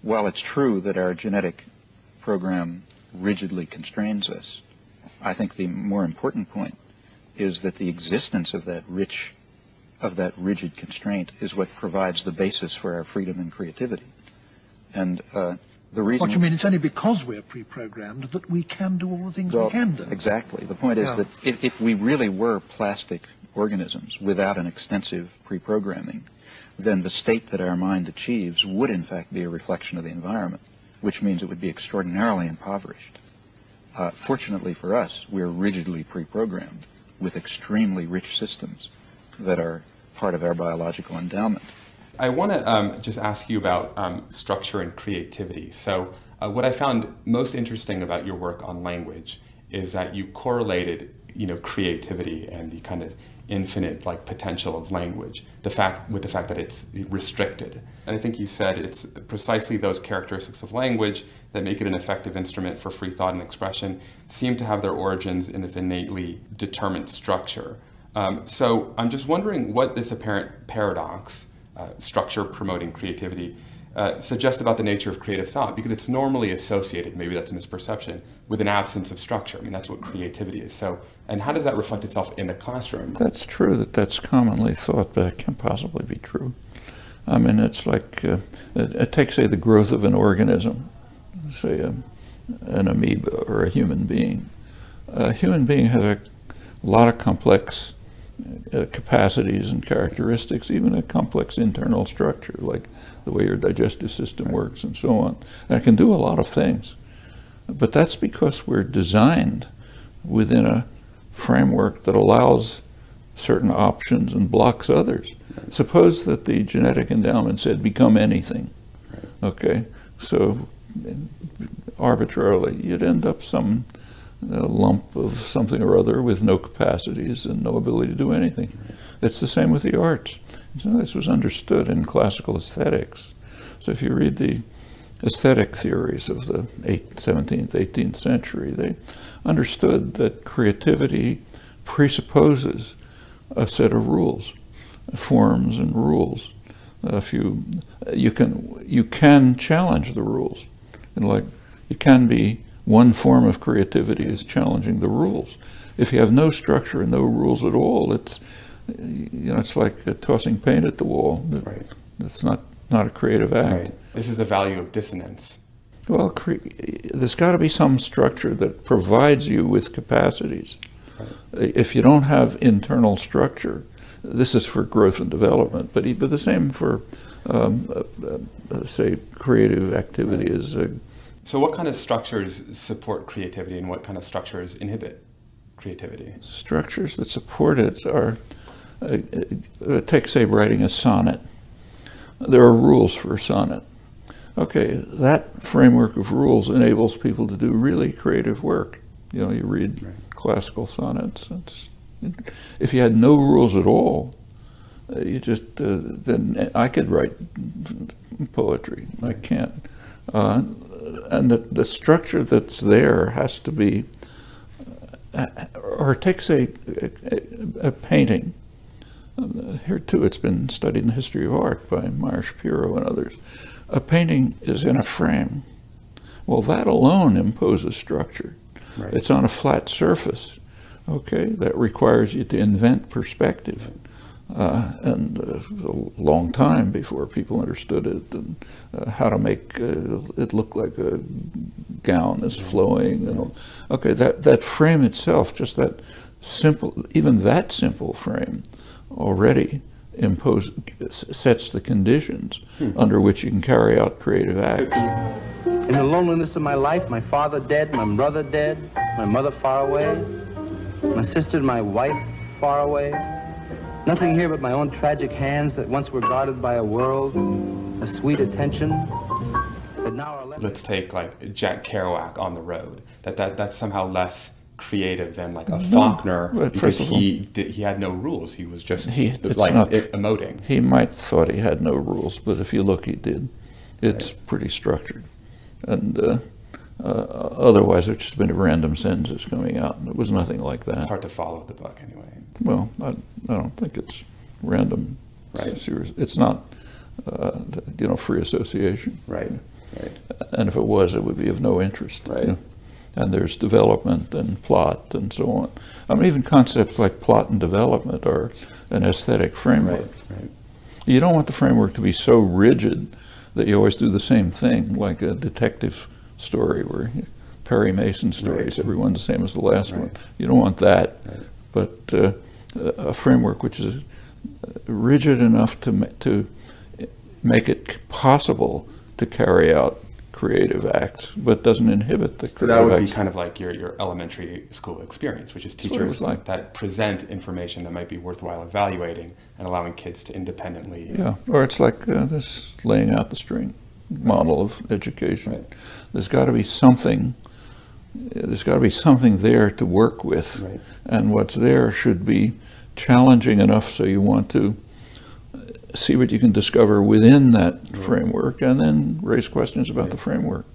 while it's true that our genetic program rigidly constrains us, I think the more important point is that the existence of that rigid constraint is what provides the basis for our freedom and creativity. And the reason... What you mean, it's only because we're pre-programmed that we can do all the things we can do. Exactly. The point is that if we really were plastic organisms without an extensive pre-programming, then the state that our mind achieves would in fact be a reflection of the environment, which means it would be extraordinarily impoverished. Fortunately for us, we're rigidly pre-programmed with extremely rich systems that are part of our biological endowment. I want to just ask you about structure and creativity. So what I found most interesting about your work on language is that you correlated, creativity and the kind of infinite potential of language, with the fact that it's restricted. And I think you said it's precisely those characteristics of language that make it an effective instrument for free thought and expression seem to have their origins in this innately determined structure. So I'm just wondering what this apparent paradox, structure promoting creativity, suggests about the nature of creative thought, because it's normally associated, maybe that's a misperception, with an absence of structure. I mean, that's what creativity is. So, and how does that reflect itself in the classroom? That's true, that's commonly thought, but it can't possibly be true. I mean, it's like, take, say, the growth of an organism, say an amoeba or a human being. A human being has a lot of complex capacities and characteristics, even a complex internal structure, like the way your digestive system works and so on. And it can do a lot of things. But that's because we're designed within a framework that allows certain options and blocks others. Right. Suppose that the genetic endowment said, become anything. Right. Okay, so arbitrarily, you'd end up some lump of something or other with no capacities and no ability to do anything. Right. It's the same with the arts. So this was understood in classical aesthetics. So if you read the aesthetic theories of the 17th, 18th century, they understood that creativity presupposes a set of rules, forms and rules. You can challenge the rules, and it can be one form of creativity is challenging the rules. If you have no structure and no rules at all, it's like tossing paint at the wall. Right. It's not a creative act. Right. This is the value of dissonance. Well, there's got to be some structure that provides you with capacities. Right. If you don't have internal structure, this is for growth and development, but the same for, say, creative activity is. So what kind of structures support creativity and what kind of structures inhibit creativity? Structures that support it are, take, say, writing a sonnet. There are rules for a sonnet. Okay, that framework of rules enables people to do really creative work. You read classical sonnets. If you had no rules at all, then I could write poetry. I can't. And the structure that's there has to be, or take, say, a painting. Here too, it's been studied in the history of art by Meyer Shapiro and others. A painting is in a frame. Well, that alone imposes structure. Right. It's on a flat surface. Okay, that requires you to invent perspective. And a long time before people understood it, and how to make it look like a gown is flowing. And okay, that frame itself, just that simple, even that simple frame, already sets the conditions under which you can carry out creative acts. In the loneliness of my life, my father dead, my brother dead, my mother far away, my sister and my wife far away. Nothing here but my own tragic hands that once were guarded by a world, a sweet attention, that now are left. Let's take Jack Kerouac on the road. That's somehow less creative than a Faulkner, because he had no rules. He was just emoting. He might thought he had no rules, but if you look, he did. It's pretty structured, and otherwise it's just been random sentences coming out. It was nothing like that. It's hard to follow the book anyway. Well, I don't think it's random. Right. It's not, free association. Right. Right. And if it was, it would be of no interest. Right. You know? And there's development and plot and so on. I mean, even concepts like plot and development are an aesthetic framework. Right. You don't want the framework to be so rigid that you always do the same thing, like a detective story where Perry Mason stories, everyone's the same as the last one. You don't want that, but a framework which is rigid enough to make it possible to carry out creative acts, but doesn't inhibit the creative acts. So that would be kind of like your elementary school experience, which is teachers that present information that might be worthwhile evaluating and allowing kids to independently. Yeah, or it's like this laying out the string model of education. Right. There's got to be something. There's got to be something there to work with, Right. and what's there should be challenging enough so you want to see what you can discover within that framework, and then raise questions about the framework.